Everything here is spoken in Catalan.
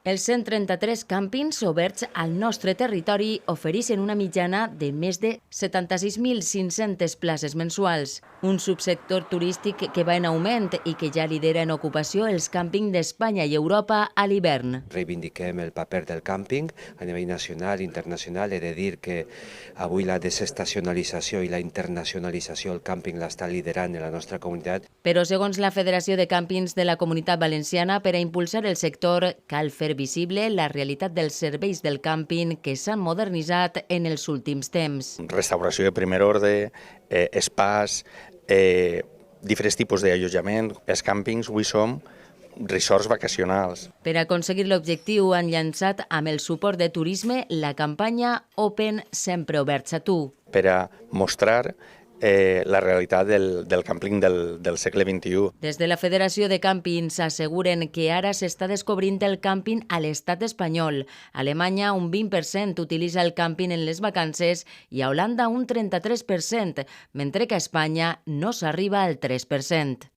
Els 133 càmpings oberts al nostre territori ofereixen una mitjana de més de 76.500 places mensuals. Un subsector turístic que va en augment i que ja lidera en ocupació els càmpings d'Espanya i Europa a l'hivern. Reivindiquem el paper del càmping a nivell nacional i internacional. He de dir que avui la desestacionalització i la internacionalització del càmping l'està liderant en la nostra comunitat. Però segons la Federació de Càmpings de la Comunitat Valenciana, per a impulsar el sector cal fer visible la realitat dels serveis del càmping que s'han modernitzat en els últims temps. Restauració de primer ordre, espais, diferents tipus d'allotjament. Els càmpings avui som resorts vacacionals. Per aconseguir l'objectiu han llançat amb el suport de Turisme la campanya Open Sempre Oberts a Tu. Per a mostrar la realitat del càmping del segle XXI. Des de la Federació de Càmpings asseguren que ara s'està descobrint el càmping a l'estat espanyol. A Alemanya un 20% utilitza el càmping en les vacances i a Holanda un 33%, mentre que a Espanya no s'arriba al 3%.